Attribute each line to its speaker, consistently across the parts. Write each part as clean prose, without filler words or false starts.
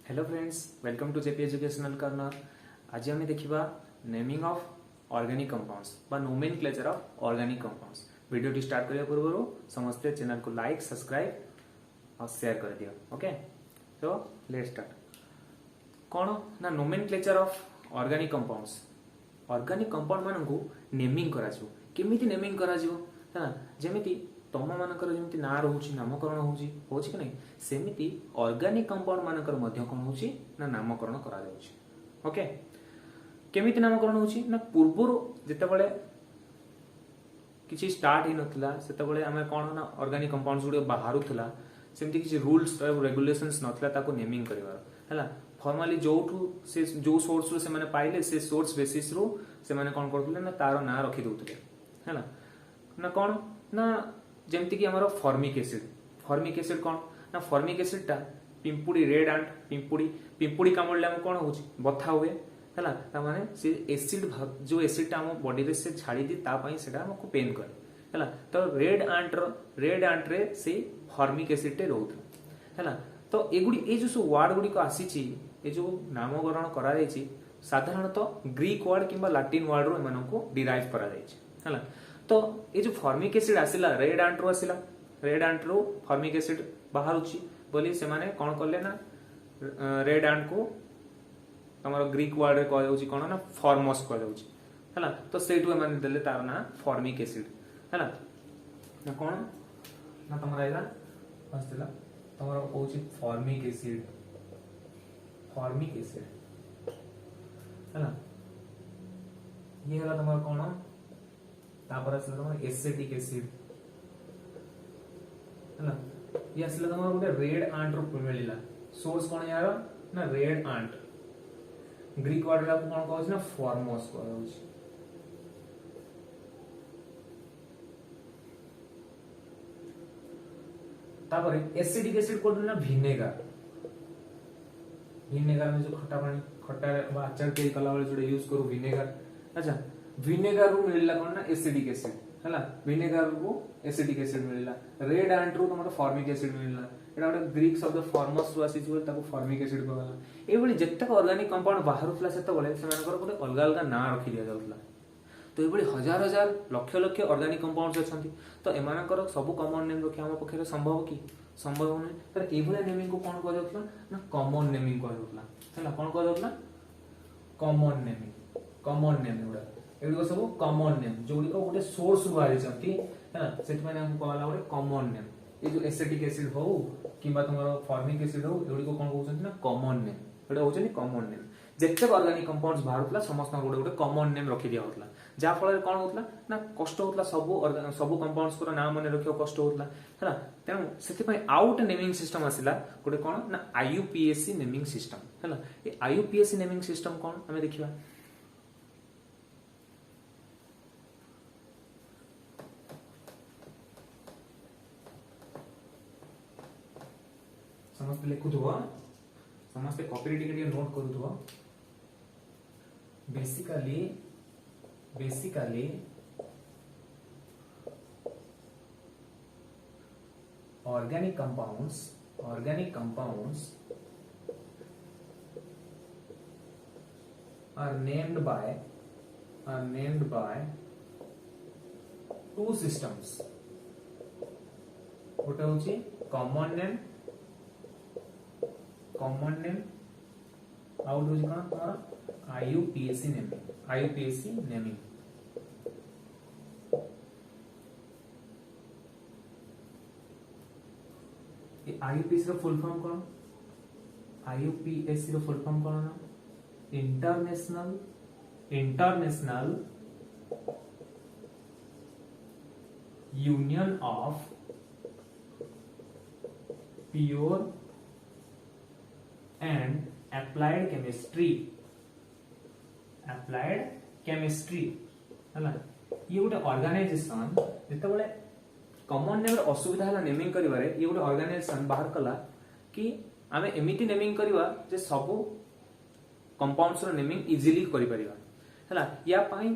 Speaker 1: Hello friends, welcome to JP educational corner. आज आम देखा नेमिंग ऑफ ऑर्गेनिक कंपाउंड्स बा nomenclature of organic compounds. Video start करने पूर्व समस्ते चैनल को लाइक, सब्सक्राइब और शेयर कर दियो। ओके, तो लेट्स स्टार्ट। कौन ना nomenclature of organic compounds. Organic compound मान को नेमिंग करा जो केमिति नेमिंग करा जो ना जेमिति तम मानकर जमी ना रोचे नामकरण हो कि नहीं सेमिति ऑर्गेनिक कंपाउंड मानकर मध्य कौन हो ना नामकरण करा जाउछि। ओके, केमिति नामकरण होछि ना पूर्वरु जेतेबेले किछि स्टार्ट ही नथिला सेतेबेले हमें कौन ना ऑर्गेनिक कंपाउंड्स गुडी बाहरुथिला सेमिति किछि रूल्स रेगुलेशंस नथिला ताको नेमिंग करिवार हला। फॉर्मली जो सोर्स रो से माने पाइले से सोर्स बेसिस रो से माने कौन करथले ना तारो ना रखि दउथले हला ना कौन ना जेमती कि हमारा फॉर्मिक एसिड कौन ना फॉर्मिक एसिड टा पिंपुड़ी रेड एंड पिंपुड़ी कामुड़ले हम कौन होची बथा हुए हला ता माने से एसिड जो एसिड टा हम बॉडी रे से छाड़ी दी ता पई सेटा हमको पेन करे हला। तो रेड एंट रे से फॉर्मिक एसिड टे रहउत हला। तो एगुडी ए जो सो वर्ड गुडी को आसीची ए जो नामकरण करा जायछि साधारणतः ग्रीक वर्ड किंबा लैटिन वर्ड रो एमानको डिराइव करा जायछि हला। तो ये जो फॉर्मिक एसिड आसिला रेड एंट रो आसिला रेड एंट रो फॉर्मिक एसिड बाहरुची बोली से माने कोन करले ना रेड एंट को हमर ग्रीक वर्ड रे कह जाउची कोन ना फॉर्मस कह जाउची हला। तो सेटु माने देले तार ना फॉर्मिक एसिड हला ना कोन ना तमरा एला आसिला तमरा कहउची फॉर्मिक एसिड हला। ये हला तमरा कोन तापर आसला तमरा एसिटिक एसिड हला। ये आसला तमरा गोटे रेड आंट रो मिलिला सोर्स कोन यार ना रेड आंट ग्रीक वर्ड ला कोन कहउछ ना फॉर्मस कहउछ। तापर एसिटिक एसिड कोन ना विनेगर में जो खट्टा बा अचार के कला वाले जोडे यूज करू विनेगर। अच्छा, विनेगर रू मिलला कोन ना एसिडिक एसिड हला। विनेगर रू एसिडिक एसिड मिलला रेड एंट रू तमरो फॉर्मिक एसिड मिलला एटा गोटे ग्रीक शब्द फॉर्मस रू आसी जो ताको फॉर्मिक एसिड कहला। ए बळी जत्तक ऑर्गेनिक कंपाउंड बाहरुतला सेत बळे से मानकर गोटे अलग अलग ना रखि दिया जाउतला। तो ए बळी हजार हजार लक्ष लक्ष ऑर्गेनिक कंपाउंड्स अछंती तो एमानकर सब कॉमन नेम रखि हम पक्षे संभव कि संभव नै। तर ए बळे नेमिंग को कोन कह जाउतला ना कॉमन नेमिंग कह जाउतला हला। कोन कह जाउतला कॉमन नेम उडा एगुडो सब कॉमन नेम जोडी को गोटे सोर्स रु आरि छथि है सेट माने हम कहला गोटे कॉमन नेम। ए जो एसिटिक एसिड हो किबा तमरो फॉर्मिक एसिड हो एगुडी को कोन कहउछन ना कॉमन नेम एटा होछन कॉमन नेम। जेते ऑर्गेनिक कंपाउंड्स बाहरतला समस्त गोटे गोटे कॉमन नेम रखि दिया होतला जा फल कोन होतला ना कष्ट होतला सब कंपाउंड्स को नाम माने रखियो कष्ट होतला हैला। तेनु सेति पय आउट नेमिंग सिस्टम आसिला गोटे कोन ना आईयूपीएसी नेमिंग सिस्टम हैला। ए आईयूपीएसी नेमिंग सिस्टम कोन हमें देखिबा। समस्त लिखुथुवा समस्त कॉपी टिके नोट करूथुवा। Basically organic compounds are named by two systems गोटे होची कॉमन नेम आउट होची कोन तमरा आईयूपीएसी नेमिंग। आईयूपीएसी रो फुल फॉर्म कोन आईयूपीएसी रो फुल फॉर्म कोन ना international union of pure and applied chemistry हला। ये गोटे ऑर्गेनाइजेशन जेतेबेले कॉमन नेम असुविधा हला नेमिंग करिवारे ये गोटे ऑर्गेनाइजेशन बाहर कला कि आमे एमिति नेमिंग करिवा जे सब कंपाउंड्स रो नेमिंग इजीली करि परिवा हला। या पई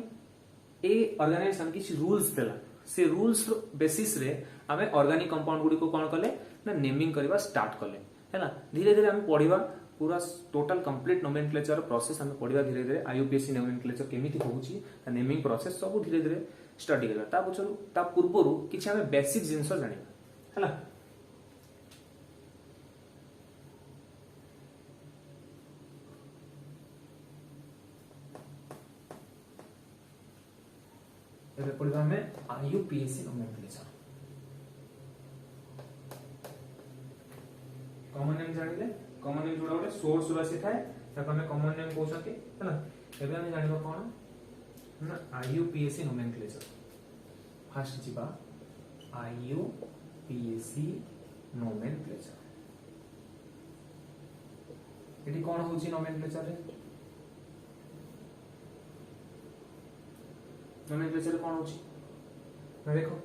Speaker 1: ए ऑर्गेनाइजेशन किछ रूल्स देला से रूल्स बेसिस रे आमे ऑर्गेनिक कंपाउंड गुडी को कोन कले ना नेमिंग करबा स्टार्ट कले हैला। धीरे धीरे आमे पढिबा पूरा टोटल कंप्लीट नोमेनक्लेचर प्रोसेस हम पढ़िया धीरे धीरे आईयूपीएससी नोमेनक्लेचर केमिति होउची नेमिंग प्रोसेस सब धीरे धीरे स्टडी करबा ता पछरु ता पूर्वरु किछ हम बेसिक जिंस जानिबा हला एबे पढ़िबा हमें आईयूपीएससी नोमेनक्लेचर कॉमन नेम जानिले कॉमन नेम जोड़ा सोर्स राशि थाए ताको हमें कॉमन नेम कहउछथि हैला एबे हम जानिबा कोन ना आईयूपीएससी नोमेनक्लेचर फर्स्ट जिबा आईयूपीएससी नोमेनक्लेचर एटी कोन होची नोमेनक्लेचर रे नोमेनक्लेचर कोन होची ना देखो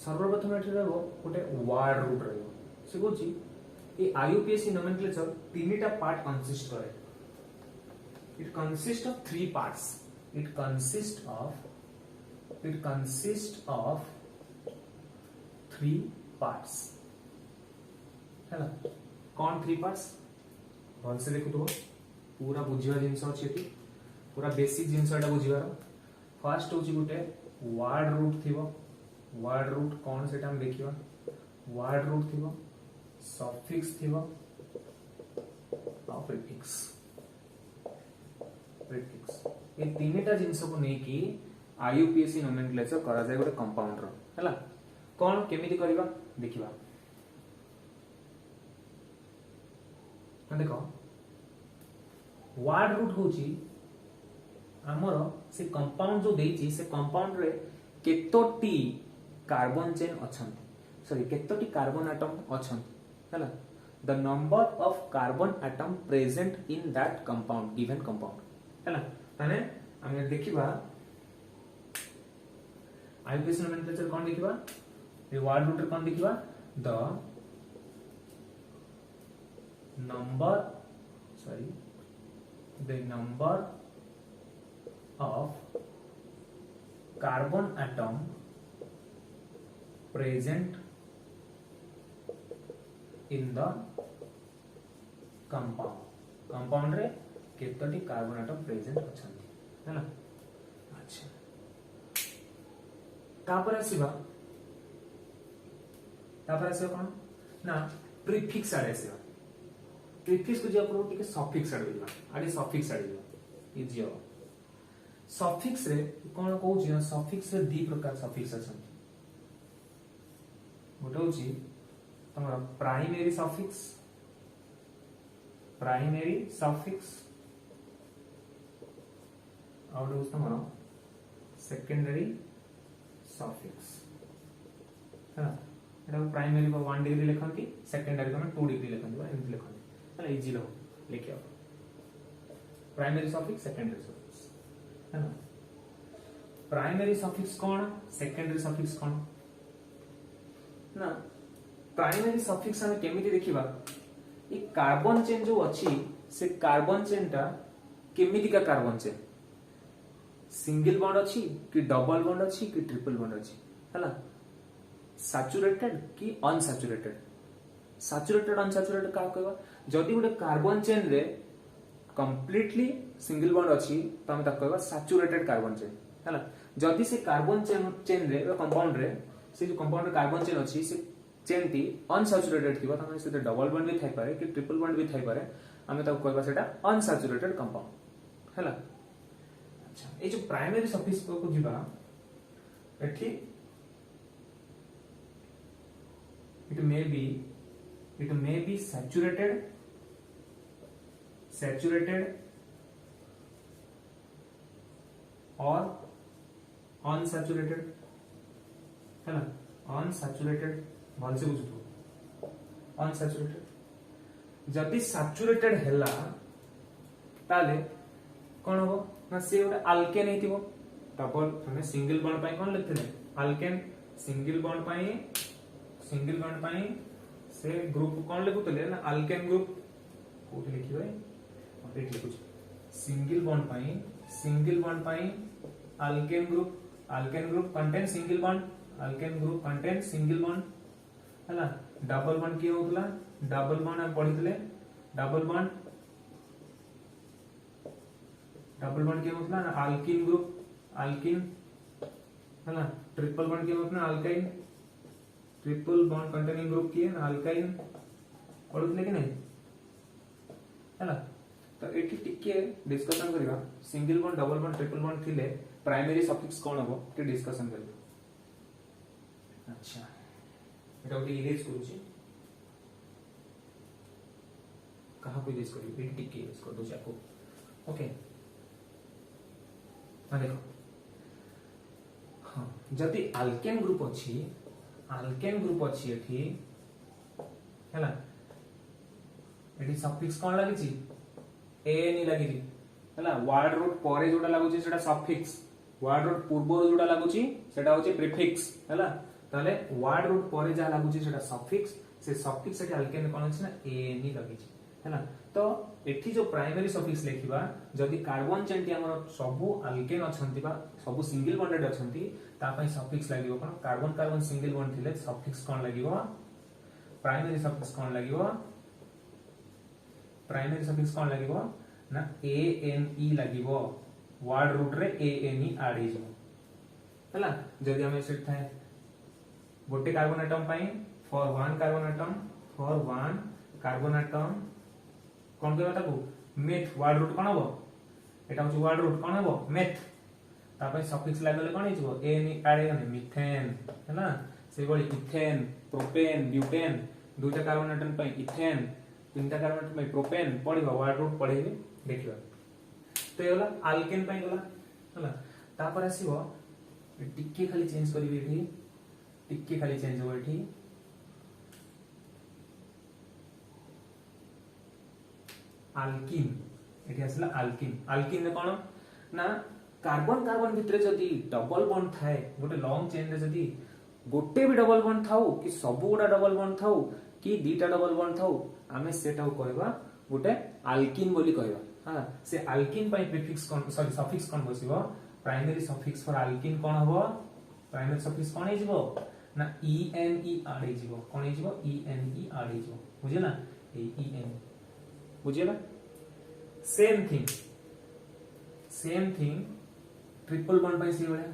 Speaker 1: सर्वप्रथम एठी रहबो गोटे वर्ड रूट रहबो से होची ए आईयूपीएससी नोमेनक्लेचर तीनटा पार्ट कंसिस्ट करे it consist of three parts it consists of three parts हैला कौन थ्री पार्ट्स भल से देखु तो पूरा बुझिवा जिंस अछि एति पूरा बेसिक जिंस एटा बुझिवार फर्स्ट होची गुटे वर्ड रूट थिबो वर्ड रूट कौन सेटा हम देखिबा वर्ड रूट थिबो सफिक्स थिबो और प्रीफिक्स ये तीनटा जिंस को नै कि आईयूपीएससी नोमेनक्लेचर करा जाय गोटे कंपाउंड रो हैला कोन केमिति करबा देखिबा देखो वर्ड रूट होची हमर से कंपाउंड जो देइची से कंपाउंड रे केतोटी कार्बन चेन अछंती सॉरी केतोटी कार्बन एटम अछंती हैला the number of carbon atom present in that compound given compound हैला ताने हम देखिबा आईयूपीएससी नोमेनक्लेचर कोन देखिबा ए वर्ड रूट कोन देखिबा the number of carbon atom present in the compound रे केतोटी कार्बन एटम प्रेजेंट अछंती है ना अच्छा तापर आसीबा कोन ना प्रीफिक्स आडे आसीबा प्रीफिक्स को जे अपन टिके सफिक्स आडे दिबा आडे सफिक्स आडे दिबा इजी हो सफिक्स रे कोन कहू छी सफिक्स रे दी प्रकार सफिक्स अछंती गोटे होची तमरा प्राइमरी सफिक्स और दोस्त तमरा सेकेंडरी सफिक्स है ना एटा प्राइमरी को 1 डिग्री लिखंती सेकेंडरी को 2 डिग्री लिखंती एमति लिखंती है इजी लो लिखियो प्राइमरी सफिक्स सेकेंडरी सफिक्स है ना प्राइमरी सफिक्स कौन सेकेंडरी सफिक्स कौन ना प्राइमरी सफिक्स हम केमिति देखिबा ए कार्बन चेन जो अछि से कार्बन चेन टा केमिति का कार्बन चेन सिंगल बॉन्ड अछि कि डबल बॉन्ड अछि कि ट्रिपल बॉन्ड अछि हला सैचुरेटेड कि अनसैचुरेटेड सैचुरेटेड अनसैचुरेटेड का कहबा जदी गुटे कार्बन चेन रे कंप्लीटली सिंगल बॉन्ड अछि त हम ता कहबा सैचुरेटेड कार्बन चेन हला जदी से कार्बन चेन रे कंपाउंड रे से जो कंपाउंड रे कार्बन चेन अछि से चेन टी अनसैचुरेटेड थिबा त से डबल बॉन्ड भी थाई पारे कि ट्रिपल बॉन्ड भी थाई पारे हम ता कहबा सेटा अनसैचुरेटेड कंपाउंड हला अच्छा ए जो प्राइमरी सफिक्स को जिबा एठी it may be saturated or unsaturated है ना unsaturated भल से बुझु unsaturated जदि सैचुरेटेड हैला ताले कोन हो ना से गोटे अल्केन हेतिबो डबल हमें सिंगल बॉन्ड पई कोन लिखते अल्केन सिंगल बॉन्ड पई से ग्रुप कोन लिखुतले ना अल्केन ग्रुप कोठी लिखिबे एठी लिखु सिंगल बॉन्ड पई alkane group contain single bond alkane group contain single bond हला डबल बॉन्ड की होतला डबल बॉन्ड हम पढितले डबल बॉन्ड क्या मतलब ना अल्किन ग्रुप अल्किन है ना। ट्रिपल बॉन्ड क्या मतलब alkyne triple bond containing group किए ना अल्काइन पढ़ुଥିଲେ कि नहीं है ना। तो एठी टिके डिस्कशन करिवा single bond double bond triple bond थिले प्राइमरी सफिक्स कोन हबो टे डिस्कशन करिवा। अच्छा एटा ओटी इरेज करूची कहा को इरेज करिवे एठी टिके इरेज कर दो जाको ओके। हां देखो हां जति अल्केन ग्रुप अछि एठी हैला एठी सफिक्स कोन लागि छी ए नी लागि छी हैला वर्ड रूट परे जोटा लागु छी सेटा सफिक्स वर्ड रूट पूर्व जोटा लागु छी सेटा होची प्रीफिक्स हैला ताले वर्ड रूट परे जा लागु छी सेटा सफिक्स से सफिक्स सेठी अल्केन कोन अछि ना ए नी लागि छी हैला। तो एठी जो प्राइमरी सफिक्स लेखिबा जदी कार्बन चेनटी हमर सबु अल्केन अछंती बा सबु सिंगल बॉन्डेड अछंती ता पई सफिक्स लागिवो कोन कार्बन कार्बन सिंगल बॉन्ड थिले सफिक्स कोन लागिवो प्राइमरी सफिक्स कोन लागिवो प्राइमरी सफिक्स कोन लागिवो ना A N E लागिवो word root रे ए एन ई आड हिजो हैला। जदी हमें सेट थाए गोटे कार्बन एटम पई फॉर वन कार्बन एटम कोन कहबा ताकू मेथ वर्ड रूट कोन हबो एटा होची वर्ड रूट कोन हबो मेथ ता पई सफिक्स लागले कोन हिजो ए एन ई आड हेने मिथेन हैला। से बळी इथेन प्रोपेन ब्यूटेन दुटा कार्बन एटम पई इथेन तीनटा कार्बन एटम पई प्रोपेन पढिबा वर्ड रूट पढिबे देखिबा। तो एला अल्केन पई गला हैला ता पर आसीबो टिके खाली चेंज करिवे एठी टिके खाली चेंज हो एठी अल्किन एठी आसला अल्किन रे कोन ना कार्बन कार्बन भितरे जदी डबल बॉन्ड थाए गोटे लॉन्ग चेन रे जदी गोटे भी डबल बॉन्ड थाउ कि सब गुडा डबल बॉन्ड थाउ कि दीटा डबल बॉन्ड थाउ आमे सेटा कहबा गोटे अल्किन बोली कहबा हां। से अल्किन पई प्रीफिक्स कोन सॉरी सफिक्स कोन बसिबो प्राइमरी सफिक्स फॉर अल्किन कोन हबो प्राइमरी सफिक्स कोन हिजबो ना ई एन ई आड हिजबो कोन हिजबो ई एन ई आड हिजबो बुझिला ए ई एन बुझिला। सेम थिंग ट्रिपल बॉन्ड पई सी बळे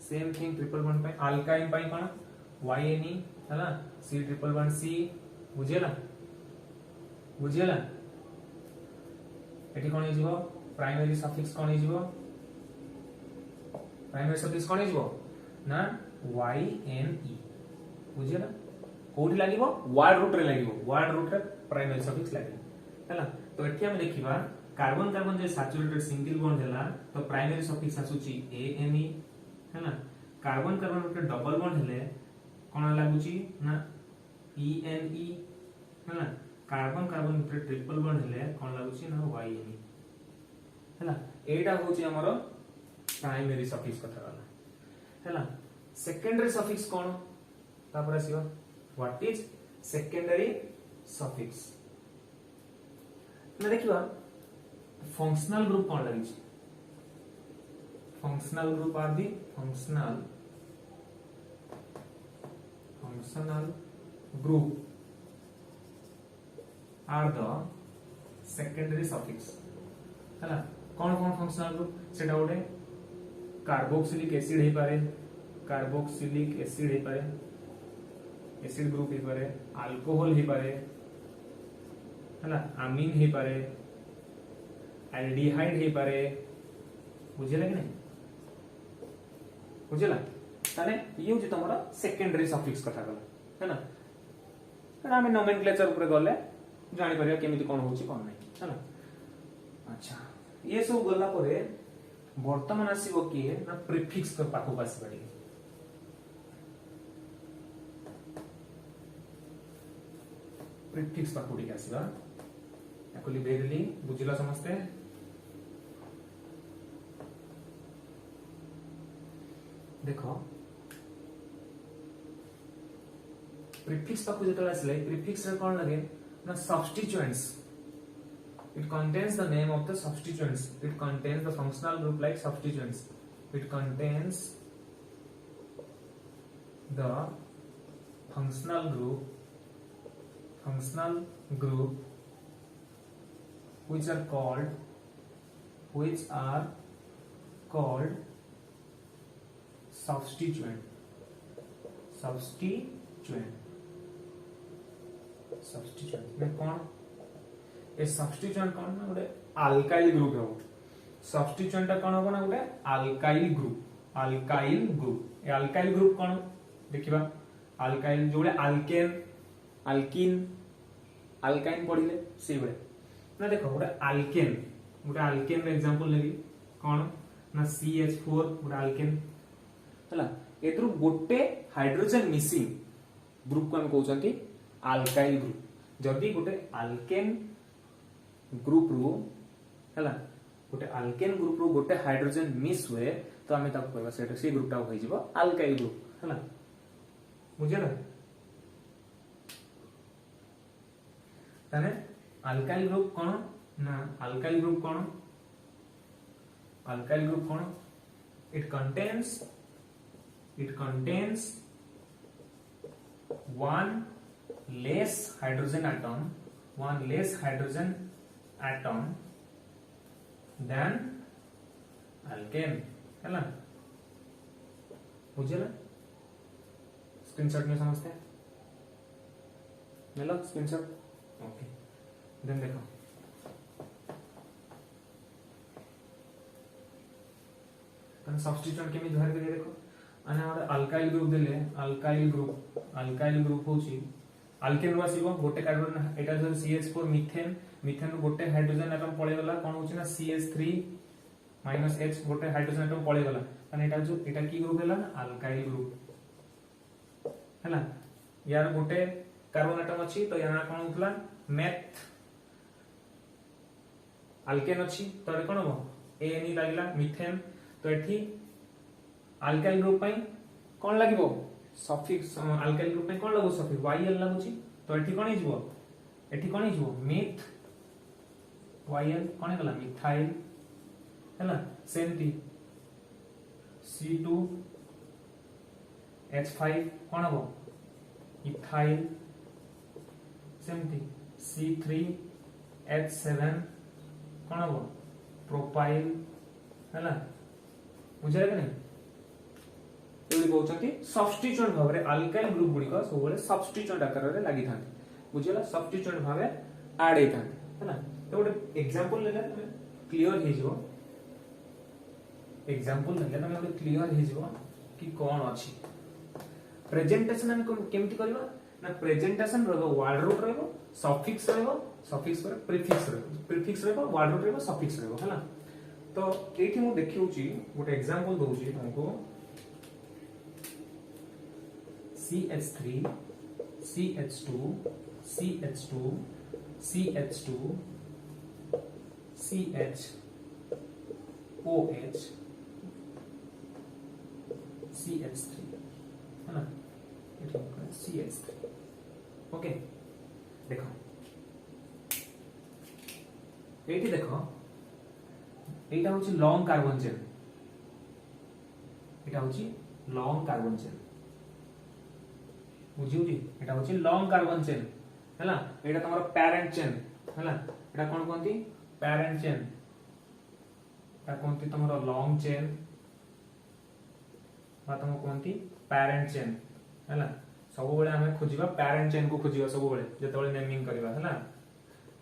Speaker 1: सेम थिंग ट्रिपल बॉन्ड पई अल्काइन पई कोन वाई एन ई हैला सी ट्रिपल बॉन्ड सी बुझिला एठी कोन हिजबो प्राइमरी सफिक्स कोन हिजबो प्राइमरी सफिक्स कोन हिजबो ना वाई एन ई बुझिला कोठी लागिवो वर्ड रूट रे प्राइमरी सफिक्स लागिवो हैला। तो एठी हम देखिबा कार्बन कार्बन जे सैचुरेटेड सिंगल बॉन्ड हैला तो प्राइमरी सफिक्स आसुची ए एन ई हैला। कार्बन कार्बन रे डबल बॉन्ड हेले कोन लागुची ना ई एन ई हैला। कार्बन कार्बन रे ट्रिपल बॉन्ड हेले कोन लागुची ना वाई एन ई हैला। एटा होची हमर प्राइमरी सफिक्स कथा वाला हैला। सेकेंडरी सफिक्स कोन तापर आसीबो व्हाट इज सेकेंडरी सफिक्स ना देखिबा फंक्शनल ग्रुप कोन लागि छी functional group are the functional group are the secondary suffix हैला। कौन कौन फंक्शनल ग्रुप सेटा गोटे कार्बोक्सिलिक एसिड हे पारे कार्बोक्सिलिक एसिड हे पारे एसिड ग्रुप हे पारे अल्कोहल हे पारे हैला अमीन हे पारे एल्डिहाइड हे पारे बुझिला कि नहीं बुझिला ताने ये होची तमरा सेकेंडरी सफिक्स कथा गला हैना। एटा हम नोमेनक्लेचर ऊपर गले जानि परिया केमिति कोन होची कोन नै हैना। अच्छा ये सब गला परे वर्तमान आसीबो कि ना प्रीफिक्स कर पाखो आसीबा टी प्रीफिक्स पाखो टी आसीबा एकली बेरली बुझिला समस्ते देखो प्रीफिक्स पाखो जेतला आसले प्रीफिक्स रे कोन लगे ना substituents it contains the name of the substituents it contains the functional group like substituents it contains the functional group which are called substituent में कौन ए सब्स्टिट्यूएंट कौन ना गोटे अल्काइल ग्रुप हो सब्स्टिट्यूएंट कौन हो ना गोटे alkyl group A alkyl group कौन देखिबा अल्काइल जोड़े अल्काइन पढ़िले से बळे ना देखो गोटे अल्केन रे एग्जांपल लेबी कौन ना CH4 गोटे अल्केन हला एतरु गोटे हाइड्रोजन मिसिंग ग्रुप को हम कहउचंती अल्काइल ग्रुप जदि गोटे अल्केन ग्रुप रो हला गोटे अल्केन ग्रुप रो गोटे हाइड्रोजन मिस हुए तो हमें ताको कहबा सेटा से ग्रुप टा होई जिवो अल्काइल ग्रुप हला बुझिला तने अल्काइल ग्रुप कोन ना alkyl group cone it contains one less hydrogen atom than alkane है ना बुझिला स्क्रीनशॉट में समझते हैं मिलो स्क्रीनशॉट ओके देन देखो तन सब्स्टिट्यूएंट केमि धर के देखो अने और अल्काइल ग्रुप देले अल्काइल ग्रुप होची अल्केन रो आसीबो गोटे कार्बन एटा जो CH4 मीथेन रो गोटे हाइड्रोजन एटम पळे गला कोन होची ना CH3 -H गोटे हाइड्रोजन एटम पळे गला अने एटा की ग्रुप हैला ना अल्काइल ग्रुप हैला यार गोटे कार्बन एटम अछि तो याना कोन होतला मेथ अल्केन अछि तो रे कोन हो ANE लागला मीथेन तो एठी अल्काइल ग्रुप पई कोन लागिवो सफिक्स अल्काइल ग्रुप में कोन लागो सफिक्स YL लागुची तो एठी कोन हिजबो मिथ YL कोन गला मिथाइल हैला सेमती C2H5 कोन हो इथाइल सेमती C3H7 कोन हो प्रोपाइल हैला बुझाय कि नहीं एवली कहउछंती सब्स्टिट्यूएंट भाबरे अल्काइल ग्रुप गुडी को सब बेले सब्स्टिट्यूएंट आकार रे लागि थांती बुझिला सब्स्टिट्यूएंट भाबे ऐड हे थांती हैना तो गोटे एग्जांपल लेले तमे क्लियर हे जिवो कि कोन अछि प्रेजेंटेशन हम केमति करबा ना प्रेजेंटेशन रहबो वर्ड रूट रहबो सफिक्स पर प्रीफिक्स रहबो वर्ड रूट रहबो सफिक्स रहबो हैना तो एठी मु देखिउची गोटे एग्जांपल दोउची तुमको CH3 CH2 CH2 CH2 CH OH CH3 है ना CH3 ओके देखो एठी देखो एटा होची लॉन्ग कार्बन चेन बुझिउजी एटा होची लॉन्ग कार्बन चेन हैला एटा तमरो पेरेंट चेन हैला एटा कोन कोंती पेरेंट चेन एटा कोंती तमरो लॉन्ग चेन बा तम कोंती पेरेंट चेन हैला सब बेले हमें खोजिबा पेरेंट चेन को खोजिबा सब बेले जते बेले नेमिंग करबा हैला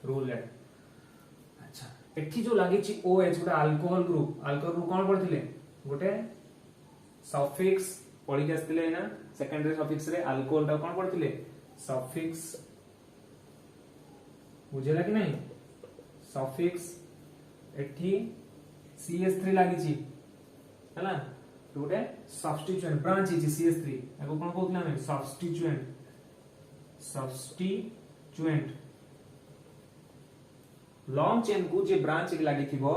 Speaker 1: रूल है अच्छा एठी जो लागि छि OH गोटे अल्कोहल ग्रुप कोन पढथिले गोटे सफिक्स पढि के आस्तिले ना सेकेंडरी सफिक्स रे अल्कोहल ता कोन पढथिले सफिक्स बुझेला कि नहीं सफिक्स एठी CH3 लागि छि हैला गोटे सब्स्टिट्यूएंट ब्रांच छि CH3 एको कोन कहउतला हम सब्स्टिट्यूएंट लॉन्ग चेन को जे ब्रांच लागि थिबो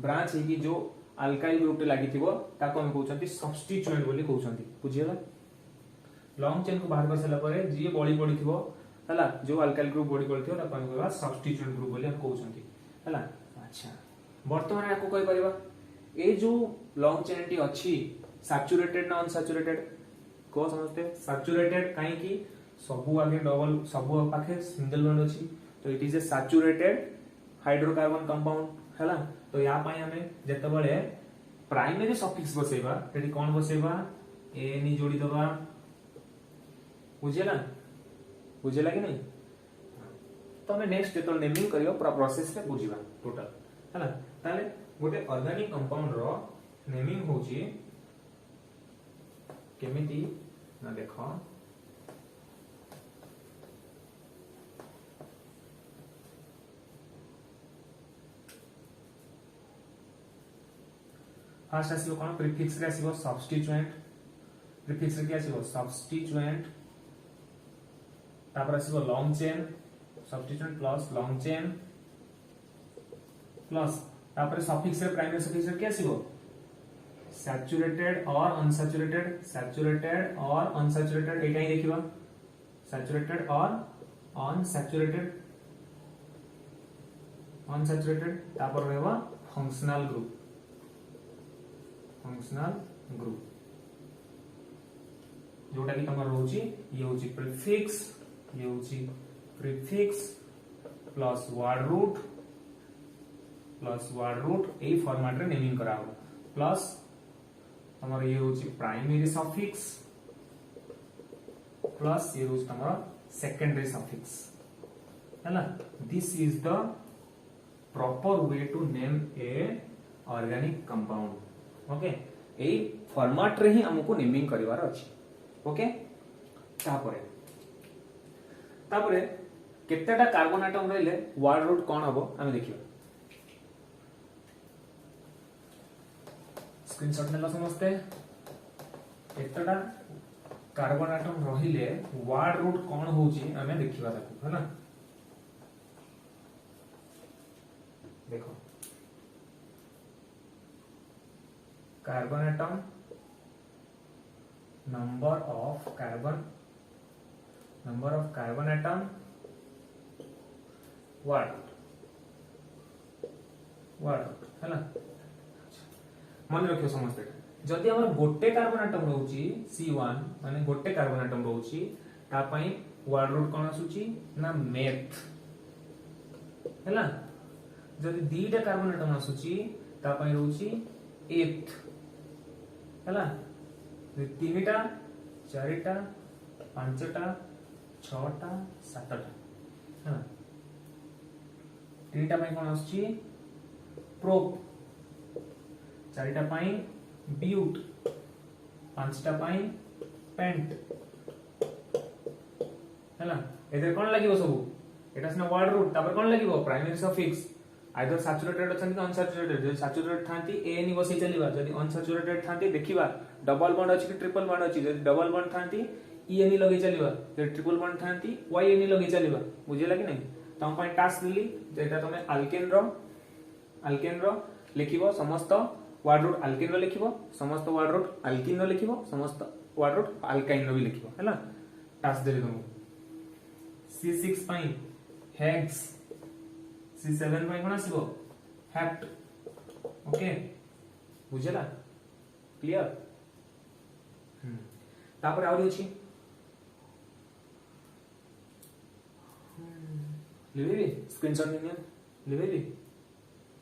Speaker 1: ब्रांच है कि जो अल्काइल ग्रुप टे लागि थिबो ताको हम कहउछंती सब्स्टिट्यूएंट बोली कहउछंती बुझियला लॉन्ग चेन को बाहर करसला परे जे बॉडी पड़ी थिबो हला जो अल्काइल ग्रुप बॉडी पड़ी थिबो ताको हम कहबा सब्स्टिट्यूएंट ग्रुप बोली हम कहउछंती हला अच्छा वर्तमान याको कहि परिबा ए जो लॉन्ग चेन टी अछि सैचुरेटेड ना अनसैचुरेटेड को समझते सैचुरेटेड काहे कि सबु आगे डबल सबु पाखे सिंगल बॉन्ड अछि तो it is a saturated hydrocarbon compound हैला। तो या पई हमें जेतेबेले प्राइमरी सफिक्स बसेबा एटी कोन बसेबा ए नि जोड़ी दबा बुझेला कि नहीं। तो हमें नेक्स्ट जेतो नेमिंग करियो पूरा प्रोसेस रे बुझिबा टोटल हैला। ताले गोटे ऑर्गेनिक कंपाउंड रो नेमिंग होची केमिति ना देखो फास्ट आसीबो कोन प्रीफिक्स रे आसीबो सब्स्टिट्यूएंट प्रीफिक्स रे के आसीबो सब्स्टिट्यूएंट तापर आसीबो long chain substituent plus long chain plus तापर सफिक्स रे प्राइमरी सफिक्स रे के आसीबो सैचुरेटेड और अनसैचुरेटेड एटा ही देखिबा सैचुरेटेड और अनसैचुरेटेड तापर रहबा फंक्शनल ग्रुप जोटा कि तमर रहउची ये होची प्रीफिक्स प्लस वर्ड रूट ए फॉर्मेट रे नेमिंग कराओ प्लस तमर ये होची प्राइमरी सफिक्स प्लस ये होची तमर सेकेंडरी सफिक्स हैला। This is the proper way to name a organic compound okay. ए फॉर्मेट रे ही हमको नेमिंग करिवार अछि ओके। तापरे केतेटा कार्बन एटम रहले वर्ड रूट कोन हबो हम देखियो स्क्रीनशॉट नेला समझते केतेटा कार्बन एटम रहिले वर्ड रूट कोन होची हमें देखिबा ताकू हैना। देखो carbon atom number of carbon atom what हैला। मन रखियो समझते जदि हमर गोटे कार्बन एटम रहउची C1 माने गोटे कार्बन एटम रहउची ता पई वर्ड रूट कोन आसुची ना मेथ हैला। जदि दीटा कार्बन एटम आसुची ता पई रहउची एथ हैला। तीनटा चारिटा पांचटा छटा सातटा हां तीनटा पई कोन आछी प्रोप चारिटा पई ब्यूट पांचटा पई पेंट हैला। एते कोन लागिवो सब एटा सना वर्ड रूट तापर कोन लागिवो प्राइमरी सफिक्स आइदर सैचुरेटेड अछन कि अनसैचुरेटेड जदि सैचुरेटेड थांती ए नि बसै चलीबा जदि अनसैचुरेटेड थांती देखिबा डबल बॉन्ड अछि कि ट्रिपल बॉन्ड अछि जदि डबल बॉन्ड थांती ई एनि लगे चलीबा जदि ट्रिपल बॉन्ड थांती वाई एनि लगे चलीबा बुझिला कि नै। तम पई टास्क दिली जेटा तमे अल्केन रो लिखिबो समस्त वर्ड रूट अल्केन रो लिखिबो समस्त वर्ड रूट अल्किन रो लिखिबो समस्त वर्ड रूट अल्काइन रो भी लिखिबो हैला। टास्क देली तुमको C6 पई हेक्स C7 पई कोन आसीबो हेप्ट ओके बुझला क्लियर। तापर आउरी अछि लिवेली स्क्रीनशॉट नियो लिवेली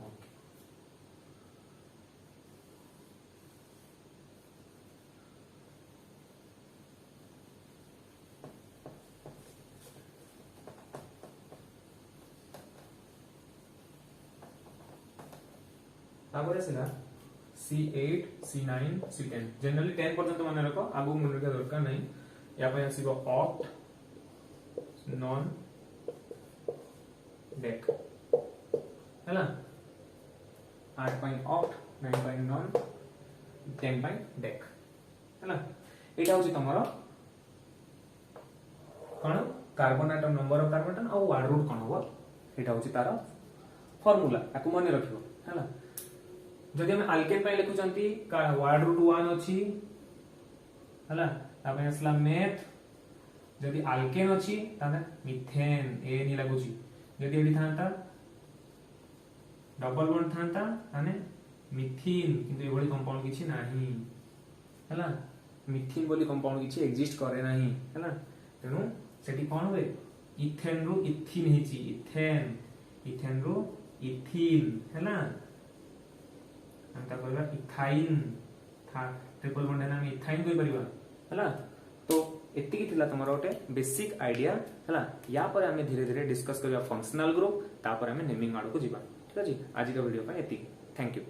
Speaker 1: ओके। तापर आसीला C8 C9 C10 जनरली 10 पर्यंत माने रखो आगु मन रखा दरकार नहीं। या पे आसीबो ऑक्ट नॉन डेक हैला 8 point oct 9 point non 10 point dec हैला। एटा होची तमरो कोन carbon atom number of carbon atom और वर्ड रूट कोन हो एटा होची तार फार्मूला आकु माने रखियो हैला। जदि हम अल्केन पे लिखु चंती वर्ड रूट 1 अछि हैला तापे असला मेथ जदि अल्केन अछि ताने मिथेन ए नि लागुची जदि एडी थांता डबल बॉन्ड थांता ताने मिथिन किंतु एभली कंपाउंड किछि नाही हैला मिथिन बोली कंपाउंड किछि एग्जिस्ट करे नाही हैला तेनु सेठी कोन हुए इथेन रु इथिन हिची इथेन रु इथिन हैला अंता कहबा इथाइन था ट्रिपल बॉन्ड है ना इथाइन कोइ परिबा हैला तो एतिकी थिला तमर ओटे बेसिक आइडिया हैला या पर हमें धीरे धीरे डिस्कस करबा फंक्शनल ग्रुप तापर हमें नेमिंग आड़ को जीवा ठीक अछि आज का वीडियो पर एतिकी थैंक यू।